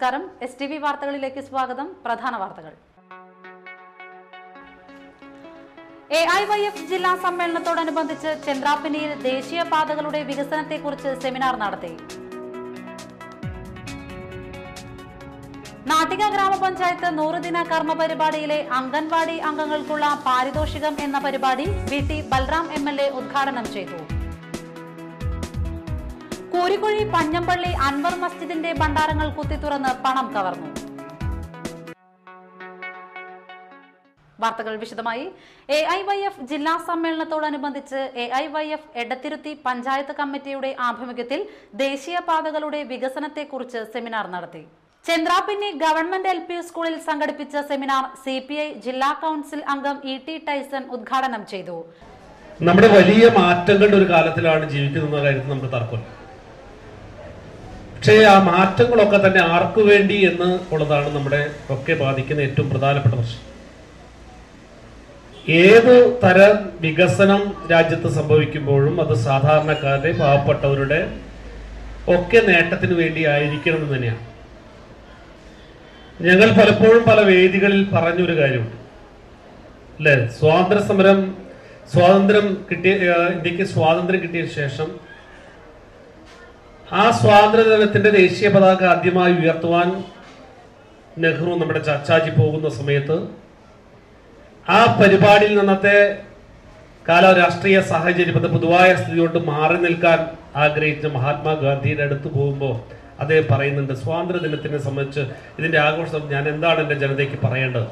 നമസ്കാരം. STV വാർത്തകളിലേക്ക് സ്വാഗതം. പ്രധാന വാർത്തകൾ. AIYF ജില്ലാ സമ്മേളനത്തോടനുബന്ധിച്ച് ചന്ദ്രാപിന്നിയിൽ ദേശീയപാതകളുടെ വികസനത്തെക്കുറിച്ച് സെമിനാർ നടത്തി. നാട്ടിക ഗ്രാമപഞ്ചായത്ത് 100 ദിന കർമ്മ പരിപാടിയിലെ അംഗൻവാടി അംഗങ്ങൾക്കുള്ള പാരിതോഷികം എന്ന പരിപാടി VT ബൽറാം MLA ഉദ്ഘാടനം ചെയ്തു. കൂരിക്കുഴി പഞ്ഞമ്പള്ളി അൻവർ മസ്ജിദിന്റെ ഭണ്ഡാരങ്ങൾ കുത്തിത്തുറന്ന് പണം കവർന്നു. വാർത്തകൾ വിശദമായി. AIYF ജില്ലാ സമ്മേളനത്തോടനുബന്ധിച്ച് AIYF എടത്തിരുത്തി പഞ്ചായത്ത് കമ്മിറ്റിയുടെ ആഭിമുഖ്യത്തിൽ ദേശീയപാതകളുടെ വികസനത്തെക്കുറിച്ച് സെമിനാർ നടത്തി. ചന്ദ്രാപിന്നി ഗവൺമെന്റ് LP സ്കൂളിൽ സംഘടിപ്പിച്ച സെമിനാർ CPI ജില്ലാ കൌൺസിൽ അംഗം ET ടൈസൺ ഉദ്ഘാടനം ചെയ്തു. നമ്മുടെ വലിയ മാറ്റങ്ങളുടെ ഒരു കാലത്തിലാണ് ജീവിക്കുന്ന കാര്യത്തിൽ നമുക്ക് തർക്കമില്ല. പക്ഷേ ആ മാറ്റങ്ങളൊക്കെ തന്നെ ആർക്കു വേണ്ടി എന്ന് ഉള്ളതാണ് നമ്മുടെ ഒക്കെ ബാധിക്കുന്ന ഏറ്റവും പ്രധാനപ്പെട്ട പ്രശ്നം. ഏത് തരം വികസനം രാജ്യത്ത് സംഭവിക്കുമ്പോഴും അത് സാധാരണക്കാരുടെ പാവപ്പെട്ടവരുടെ ഒക്കെ നേട്ടത്തിന് വേണ്ടി ആയിരിക്കണം എന്ന് തന്നെയാണ്. ഞങ്ങൾ പലപ്പോഴും പല വേദികളിൽ പറഞ്ഞൊരു കാര്യമുണ്ട് അല്ലേ, ഇന്ത്യക്ക് സ്വാതന്ത്ര്യം കിട്ടിയ ശേഷം ആ സ്വാതന്ത്ര്യ ദിനത്തിന്റെ ദേശീയ പതാക ആദ്യമായി ഉയർത്തുവാൻ നെഹ്റു നമ്മുടെ ചർച്ചാജി പോകുന്ന സമയത്ത് ആ പരിപാടിയിൽ നിന്നത്തെ രാഷ്ട്രീയ സാഹചര്യം പൊതുവായ സ്ഥിതി കൊണ്ട് മാറി നിൽക്കാൻ ആഗ്രഹിച്ച മഹാത്മാഗാന്ധിയുടെ അടുത്ത് പോകുമ്പോൾ അദ്ദേഹം പറയുന്നുണ്ട്, സ്വാതന്ത്ര്യ ദിനത്തിനെ സംബന്ധിച്ച് ഇതിന്റെ ആഘോഷം ഞാൻ എന്താണ് എൻ്റെ ജനതയ്ക്ക് പറയേണ്ടത്.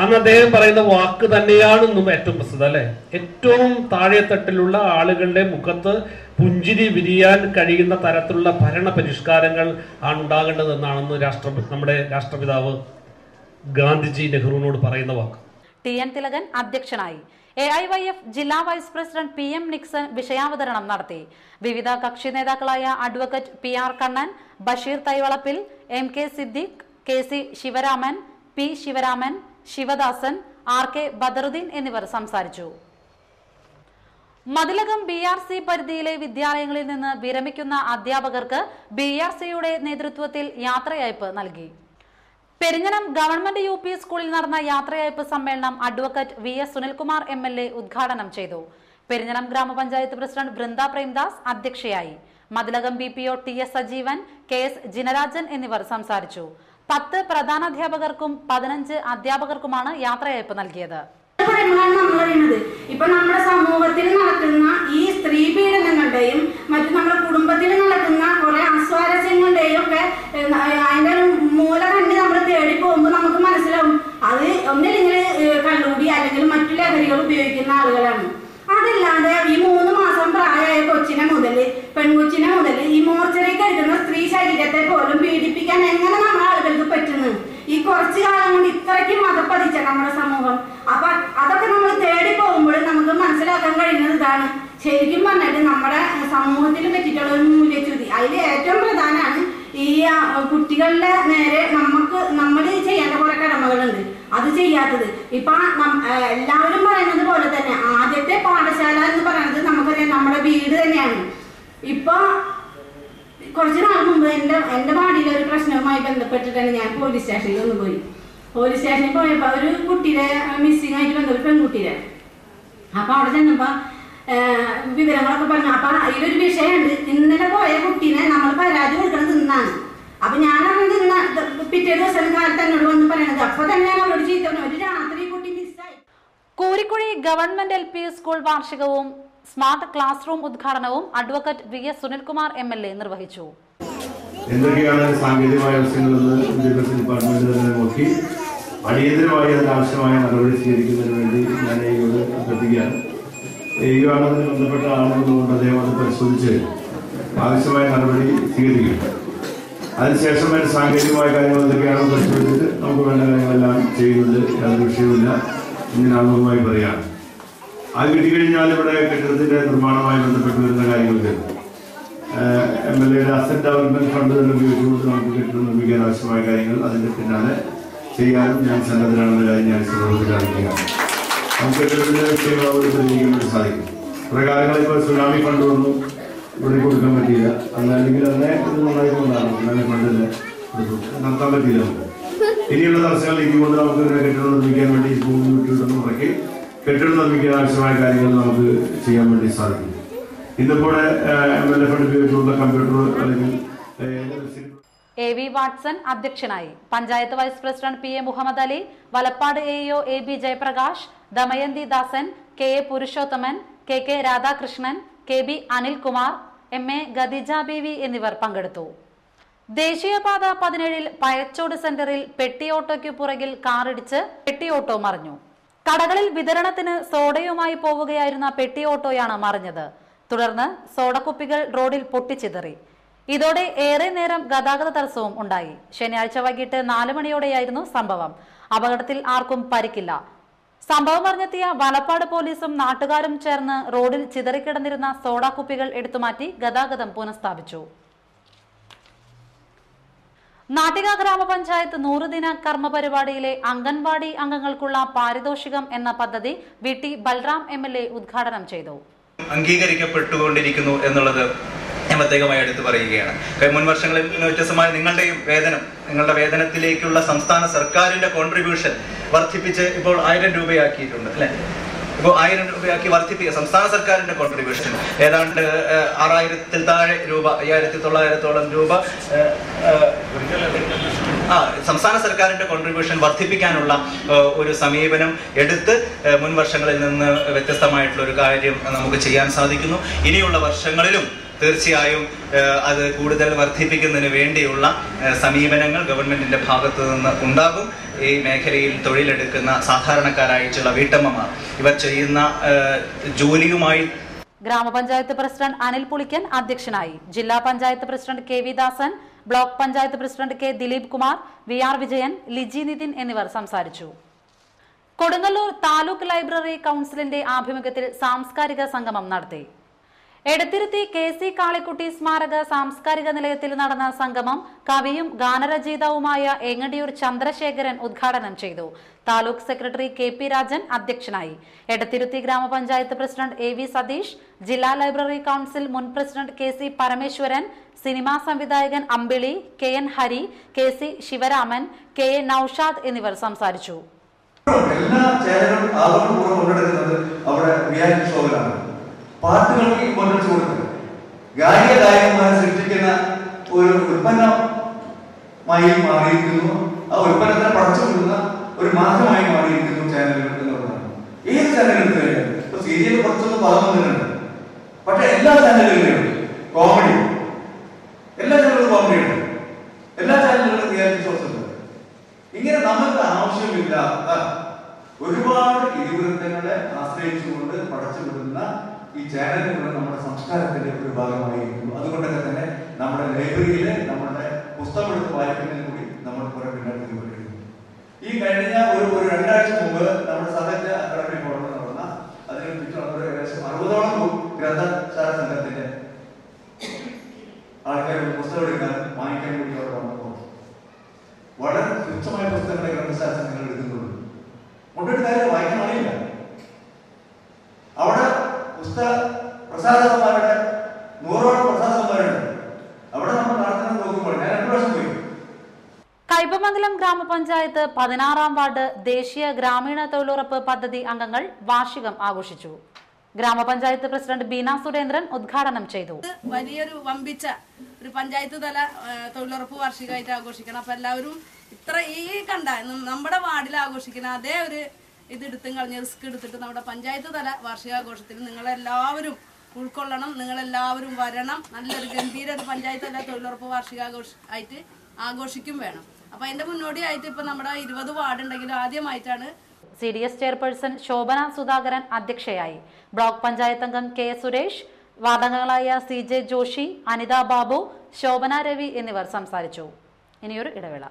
അന്ന് അദ്ദേഹം പറയുന്ന വാക്ക് തന്നെയാണ് ഇന്നും ഏറ്റവും പ്രസിദ്ധ അല്ലെ, ഏറ്റവും താഴെത്തട്ടിലുള്ള ആളുകളുടെ മുഖത്ത് പുഞ്ചിരി വിരിയാൻ കഴിയുന്ന തരത്തിലുള്ള ഭരണ പരിഷ്കാരങ്ങൾ ആണ് ഉണ്ടാകേണ്ടതെന്നാണെന്ന് നമ്മുടെ രാഷ്ട്രപിതാവ് ഗാന്ധിജി നെഹ്റുവിനോട് പറയുന്ന വാക്ക്. TN തിലകൻ അധ്യക്ഷനായി. AIYF ജില്ലാ വൈസ് പ്രസിഡന്റ് PM നിക്സൺ വിഷയാവതരണം നടത്തി. വിവിധ കക്ഷി നേതാക്കളായ advocate PR Kannan, Basheer Thaivalappil, MK Siddique, KC Sivaraman, P Sivaraman, Sivadasan, RK Badaruddin എന്നിവർ സംസാരിച്ചു. മതിലകം BRC പരിധിയിലെ വിദ്യാലയങ്ങളിൽ നിന്ന് വിരമിക്കുന്ന അധ്യാപകർക്ക് BRCയുടെ നേതൃത്വത്തിൽ യാത്രയയപ്പ് നൽകി. പെരിഞ്ഞനം ഗവൺമെന്റ് UP സ്കൂളിൽ നടന്ന യാത്രയയപ്പ് സമ്മേളനം അഡ്വക്കേറ്റ് VS സുനിൽകുമാർ MLA ഉദ്ഘാടനം ചെയ്തു. പെരിഞ്ഞനം ഗ്രാമപഞ്ചായത്ത് പ്രസിഡന്റ് വൃന്ദ പ്രേംദാസ് അധ്യക്ഷയായി. Mathilakam BPO TS Sajeevan, KS Jinarajan എന്നിവർ സംസാരിച്ചു. 10 പ്രധാനാധ്യാപകർക്കും 15 അധ്യാപകർക്കുമാണ് യാത്രയയപ്പ് നൽകിയത്. ഇപ്പൊ നമ്മുടെ സമൂഹത്തിൽ നടക്കുന്ന ഈ സ്ത്രീ പീഡനങ്ങളുടെയും മറ്റു നമ്മുടെ കുടുംബത്തിൽ നടക്കുന്ന കുറെ അസ്വാരസ്യങ്ങളുടെയും ഒക്കെ അതിന്റെ മൂലകണ്ണി നമ്മൾ തേടി പോകുമ്പോൾ നമുക്ക് മനസ്സിലാവും അത് ഒന്നില്ലെങ്കിൽ കള്ളുകൂടി അല്ലെങ്കിൽ മറ്റു ലഹരികൾ ഉപയോഗിക്കുന്ന ആളുകളാണ്. അതല്ലാതെ ഈ 3 മാസം പ്രായമായ പെൺകൊച്ചിനെ മുതൽ ഈ മോർച്ചറിക്ക് എടുക്കുന്ന സ്ത്രീ ശരീരത്തെ പോലും പീഡിപ്പിക്കാൻ എങ്ങനെ നമ്മുടെ ആളുകൾക്ക് പറ്റുന്നു? ഈ കുറച്ചു കാലം കൊണ്ട് ഇത്രയ്ക്ക് മതപ്പതിച്ച നമ്മുടെ സമൂഹം. അപ്പൊ അതൊക്കെ നമ്മൾ തേടി പോകുമ്പോൾ നമുക്ക് മനസ്സിലാക്കാൻ കഴിയുന്നത് ഇതാണ്. ശരിക്കും പറഞ്ഞിട്ട് നമ്മുടെ സമൂഹത്തിൽ പറ്റിയിട്ടുള്ള ഒരു മൂല്യച്യുതി. അതിൽ ഏറ്റവും പ്രധാനമാണ് ഈ കുട്ടികളുടെ നേരെ നമ്മൾ ചെയ്യേണ്ട കുറെ കടമകളുണ്ട്, അത് ചെയ്യാത്തത്. ഇപ്പൊ എല്ലാവരും പറയുന്നത് പോലെ തന്നെ ആദ്യത്തെ പാഠശാല എന്ന് പറയുന്നത് നമുക്കറിയാം നമ്മുടെ വീട് തന്നെയാണ്. ഇപ്പൊ കുറച്ച് നാൾ മുമ്പ് എന്റെ വാടിയിലെ ഒരു പ്രശ്നവുമായി ബന്ധപ്പെട്ടിട്ടാണ് ഞാൻ പോലീസ് സ്റ്റേഷനിൽ ഒന്ന് പോയി. പോലീസ് സ്റ്റേഷനിൽ പോയപ്പോ ഒരു കുട്ടിയുടെ മിസ്സിംഗ് ആയിട്ട് ബന്ധപ്പെട്ട പെൺകുട്ടിയുടെ അപ്പൊ അവിടെ ചെന്നപ്പോ വിവരങ്ങളൊക്കെ പറഞ്ഞു. അപ്പൊ അതിലൊരു വിഷയമുണ്ട്, ഇന്നലെ പോയ കുട്ടീനെ നമ്മൾ പരാതി കൊടുക്കണം തിന്നാണ്. അപ്പൊ ഞാനത് പിറ്റേ ദിവസം കാലത്ത് എന്നോട് വന്ന് പറയണത്. അപ്പൊ തന്നെ ഞാൻ അവരോട് ചീത്ത ഒരു രാത്രി കുട്ടി മിസ്സായി. കൂരിക്കുഴി ഗവൺമെന്റ് LP സ്കൂൾ വാർഷികവും സ്മാർട്ട് ക്ലാസ് റൂം ഉദ്ഘാടനവും അഡ്വക്കേറ്റ് VS സുനിൽകുമാർ MLA നിർവഹിച്ചു. എന്തൊക്കെയാണ് സാങ്കേതികമായ ആവശ്യങ്ങളെന്ന് വിദ്യാഭ്യാസ ഡിപ്പാർട്ട്മെന്റ് തന്നെ നോക്കി അടിയന്തരമായി അതിനാവശ്യമായ നടപടി സ്വീകരിക്കുന്നതിന് വേണ്ടി ഞാൻ ഇതിനോട് അഭ്യർത്ഥിക്കുകയാണ്. അതിന് ബന്ധപ്പെട്ട ആളുകളുകൊണ്ട് അദ്ദേഹം അത് പരിശോധിച്ച് ആവശ്യമായ നടപടി സ്വീകരിക്കും. അതിനുശേഷം അതിന് സാങ്കേതികമായ കാര്യങ്ങൾ എന്തൊക്കെയാണെന്ന് പരിശോധിച്ചിട്ട് നമുക്ക് വേണ്ട കാര്യങ്ങളെല്ലാം ചെയ്യുന്നുണ്ട്. യാതൊരു വിഷയവുമില്ല ഇങ്ങനെ ആമുഖമായി പറയുകയാണ്. അത് കിട്ടിക്കഴിഞ്ഞാൽ ഇവിടെ കെട്ടിടത്തിന്റെ നിർമ്മാണവുമായി ബന്ധപ്പെട്ട് വരുന്ന കാര്യങ്ങൾക്ക് MLAയുടെ അസറ്റ് ഡെവലപ്മെന്റ് ഫണ്ട് തന്നെ ഉപയോഗിച്ചുകൊണ്ട് നമുക്ക് കെട്ടിടം നിർമ്മിക്കാൻ ആവശ്യമായ കാര്യങ്ങൾ അതിന്റെ പിന്നാലെ ചെയ്യാനും ഞാൻ സന്നദ്ധനാണെന്ന കാര്യം ഞാൻ സമൂഹത്തിൽ അറിയിക്കുകയാണ്. നമുക്ക് കെട്ടിടത്തിന്റെ വിഷയങ്ങളോട് പരിഹരിക്കാൻ വേണ്ടി സാധിക്കും. കുറെ കാര്യങ്ങൾ ഇപ്പോൾ സുനാമി ഫണ്ട് വന്നു, ഇവിടെ കൊടുക്കാൻ പറ്റിയില്ല. അല്ലെങ്കിൽ തന്നെ ഇത് നന്നായിട്ടുണ്ടാകും. അങ്ങനെ ഫണ്ടില്ല നടത്താൻ പറ്റിയില്ല. നമുക്ക് ഇനിയുള്ള തടസ്സങ്ങൾ ഇതുകൊണ്ട് നമുക്ക് കെട്ടിടം നിർമ്മിക്കാൻ വേണ്ടി ഭൂമി വിട്ടിട്ടൊന്നും മുറക്കി കെട്ടിടം നിർമ്മിക്കാൻ ആവശ്യമായ കാര്യങ്ങൾ നമുക്ക് ചെയ്യാൻ വേണ്ടി സാധിക്കും. ഇന്നിപ്പോൾ MLA ഫണ്ട് ഉപയോഗിച്ചുള്ള കമ്പ്യൂട്ടർ അല്ലെങ്കിൽ AV വാട്സൺ അധ്യക്ഷനായി. Panchayat vice president PA Muhammad Ali, Valappad AEO AB Jayaprakash, Damayanthi Dasan, KA Purushothaman, KK Radhakrishnan, KB Anilkumar, MA Khadeeja Beevi എന്നിവർ പങ്കെടുത്തു. ദേശീയപാത 17 പയച്ചോട് സെന്ററിൽ പെട്ടി ഓട്ടോയ്ക്ക് പുറകിൽ കാറിടിച്ച് പെട്ടി ഓട്ടോ മറിഞ്ഞു. കടകളിൽ വിതരണത്തിന് സോഡയുമായി പോവുകയായിരുന്ന പെട്ടി ഓട്ടോയാണ് മറിഞ്ഞത്. തുടർന്ന് സോഡക്കുപ്പികൾ റോഡിൽ പൊട്ടിച്ചിതറി. ഇതോടെ ഏറെ നേരം ഗതാഗത തടസ്സവും ഉണ്ടായി. ശനിയാഴ്ച വൈകിട്ട് 4 മണിയോടെയായിരുന്നു സംഭവം. അപകടത്തിൽ ആർക്കും പരിക്കില്ല. സംഭവം അറിഞ്ഞെത്തിയ വലപ്പാട് പോലീസും നാട്ടുകാരും ചേർന്ന് റോഡിൽ ചിതറിക്കിടന്നിരുന്ന സോഡാ കുപ്പികൾ എടുത്തുമാറ്റി ഗതാഗതം പുനഃസ്ഥാപിച്ചു. നാട്ടിക ഗ്രാമപഞ്ചായത്ത് 100 ദിന കർമ്മ പരിപാടിയിലെ അംഗൻവാടി അംഗങ്ങൾക്കുള്ള പാരിതോഷികം എന്ന പദ്ധതി VT ബൽറാം MLA ഉദ്ഘാടനം ചെയ്തു. അംഗീകരിക്കപ്പെട്ടുകൊണ്ടിരിക്കുന്നു എന്നുള്ളത് ഞാൻ പ്രത്യേകമായി എടുത്തു പറയുകയാണ്. മുൻ വർഷങ്ങളിൽ വ്യത്യസ്തമായ നിങ്ങളുടെ വേതനത്തിലേക്കുള്ള സംസ്ഥാന സർക്കാരിന്റെ കോൺട്രിബ്യൂഷൻ വർദ്ധിപ്പിച്ച് ഇപ്പോൾ 1000 രൂപയാക്കിയിട്ടുണ്ട് അല്ലെ. ഇപ്പോൾ 1000 രൂപയാക്കി വർദ്ധിപ്പിക്കുക സംസ്ഥാന സർക്കാരിന്റെ കോൺട്രിബ്യൂഷൻ ഏതാണ്ട് 6000-ൽ താഴെ രൂപ, 5900-ഓളം രൂപ സംസ്ഥാന സർക്കാരിന്റെ കോൺട്രിബ്യൂഷൻ വർദ്ധിപ്പിക്കാനുള്ള ഒരു സമീപനം എടുത്ത് മുൻ വർഷങ്ങളിൽ നിന്ന് വ്യത്യസ്തമായിട്ടുള്ള ഒരു കാര്യം നമുക്ക് ചെയ്യാൻ സാധിക്കുന്നു. ഇനിയുള്ള വർഷങ്ങളിലും തീർച്ചയായും അത് കൂടുതൽ വർദ്ധിപ്പിക്കുന്നതിന് വേണ്ടിയുള്ള സമീപനങ്ങൾ ഗവൺമെന്റിന്റെ ഭാഗത്തു നിന്ന് ഉണ്ടാകും. ഈ മേഖലയിൽ തൊഴിലെടുക്കുന്ന സാധാരണക്കാരായിട്ടുള്ള വീട്ടമ്മമാർ ഇവർ ചെയ്യുന്ന ജോലിയുമായി ഗ്രാമപഞ്ചായത്ത് പ്രസിഡന്റ് അനിൽ പുളിക്കൻ അധ്യക്ഷനായി. ജില്ലാ panchayat president KV Dasan, block panchayat president K Dileep Kumar, VR Vijayan, Liji Nithin എന്നിവർ സംസാരിച്ചു. കൊടുങ്ങല്ലൂർ താലൂക്ക് ലൈബ്രറി കൗൺസിലിന്റെ ആഭിമുഖ്യത്തിൽ സാംസ്കാരിക സംഗമം നടത്തി. എടത്തിരുത്തി KC കാളിക്കുട്ടി സ്മാരക സാംസ്കാരിക നിലയത്തിൽ നടന്ന സംഗമം കവിയും ഗാനരചയിതാവുമായ ഏങ്ങണ്ടിയൂർ ചന്ദ്രശേഖരൻ ഉദ്ഘാടനം ചെയ്തു. താലൂക്ക് സെക്രട്ടറി KP രാജൻ അധ്യക്ഷനായി. എടത്തിരുത്തി ഗ്രാമപഞ്ചായത്ത് പ്രസിഡന്റ് AV സതീഷ്, ജില്ലാ ലൈബ്രറി കൗൺസിൽ മുൻ പ്രസിഡന്റ് KC പരമേശ്വരൻ, സിനിമാ സംവിധായകൻ അമ്പിളി, KN Hari, KC Sivaraman, KA Naushad എന്നിവർ സംസാരിച്ചു. പാട്ടുകൾക്ക് ഇമ്പോർട്ടൻസ് കൊടുക്കുന്നത് ഗായകന്മാരെ സൃഷ്ടിക്കുന്ന ഒരു ഉൽപ്പന്നമായി മാറിയിരിക്കുന്നു. ആ ഉൽപ്പന്നത്തെ പടച്ചു കൊടുക്കുന്ന ഒരു മാർഗമായി മാറിയിരിക്കുന്നു ചാനലുകൾ എന്നുള്ളതാണ്. ഏത് ചാനൽ എടുത്തു കഴിഞ്ഞാൽ ഇപ്പൊ സീരിയൽ കുറച്ചൊന്നും പദം വന്നിട്ടുണ്ട്. പക്ഷെ എല്ലാ ചാനലുകളിലും കോമഡി, എല്ലാ ചാനലുകളും കോമഡി ഉണ്ട്, എല്ലാ ചാനലുകളും റിയാലിറ്റി ഷോസ് ഉണ്ട്. ഇങ്ങനെ നമുക്ക് ആവശ്യമില്ലാത്ത ഒരുപാട് ഇതിവൃത്തങ്ങളെ ആശ്രയിച്ചുകൊണ്ട് പടച്ചു വിടുന്ന ഈ ചാനലുകൾ നമ്മുടെ സംസ്കാരത്തിന്റെ ഒരു ഭാഗമായിരിക്കുന്നു. അതുകൊണ്ടൊക്കെ തന്നെ നമ്മുടെ ലൈബ്രറിയിലെ നമ്മുടെ പുസ്തകം എടുത്ത് വായിക്കുന്നതിൽ കൂടി നമ്മൾ കുറെ പിന്നോട്ട് പോയിരിക്കുന്നു. ഈ കഴിഞ്ഞ ഒരു 2 ആഴ്ച മുമ്പ് നമ്മുടെ സാഹിത്യ അക്കാദമി ഫോറം നടന്ന അതിന് ചുറ്റും ഏകദേശം 60ഓളം ഗ്രന്ഥശാല സംഘത്തിന്റെ ആൾക്കാർ പുസ്തകം എടുക്കാൻ വാങ്ങിക്കാൻ വേണ്ടി അവിടെ വന്നപ്പോൾ വളരെ തുച്ഛമായ പുസ്തകങ്ങളെ ഗ്രന്ഥശാല സംഘങ്ങൾ എടുക്കുന്നുള്ളൂ. കൊണ്ടൊരു കാര്യം വായിക്കാൻ അറിയില്ല. അവിടെ പ്രസാദകന്മാരുടെ 100ഓളം പ്രസാദകന്മാരുണ്ട്. അവിടെ നമ്മൾ നടത്തുന്നത് നോക്കുമ്പോൾ ഞാൻ 2 പ്രാവശ്യം പോയി. കയ്പമംഗലം ഗ്രാമപഞ്ചായത്ത് 16-ാം വാർഡ് ദേശീയ ഗ്രാമീണ തൊഴിലുറപ്പ് പദ്ധതി അംഗങ്ങൾ വാർഷികം ആഘോഷിച്ചു. ഗ്രാമപഞ്ചായത്ത് പ്രസിഡന്റ് ബീന സുരേന്ദ്രൻ ഉദ്ഘാടനം ചെയ്തു. വലിയൊരു വമ്പിച്ച ഒരു പഞ്ചായത്ത് തല തൊഴിലുറപ്പ് വാർഷികമായിട്ട് ആഘോഷിക്കണം. അപ്പൊ എല്ലാവരും ഇത്ര ഈ കണ്ട നമ്മുടെ വാർഡിൽ ആഘോഷിക്കുന്ന അതേ ഒരു ഇതെടുത്തും കളഞ്ഞ് റിസ്ക് എടുത്തിട്ട് നമ്മുടെ പഞ്ചായത്ത് തല വാർഷികാഘോഷത്തിൽ നിങ്ങളെല്ലാവരും ഉൾക്കൊള്ളണം, നിങ്ങളെല്ലാവരും വരണം. നല്ലൊരു ഗംഭീര ഒരു പഞ്ചായത്ത് തല തൊഴിലുറപ്പ് വാർഷികാഘോഷമായിട്ട് ആഘോഷിക്കും വേണം. അപ്പൊ അതിന്റെ മുന്നോടിയായിട്ട് ഇപ്പൊ നമ്മുടെ 20 വാർഡ് ഉണ്ടെങ്കിലും ആദ്യമായിട്ടാണ്. CDS ചെയർപേഴ്സൺ ശോഭന സുധാകരൻ അധ്യക്ഷയായി. ബ്ലോക്ക് പഞ്ചായത്ത് അംഗം K സുരേഷ്, വാർഡംഗങ്ങളായ CJ ജോഷി, അനിത ബാബു, ശോഭന രവി എന്നിവർ സംസാരിച്ചു. ഇനിയൊരു ഇടവേള.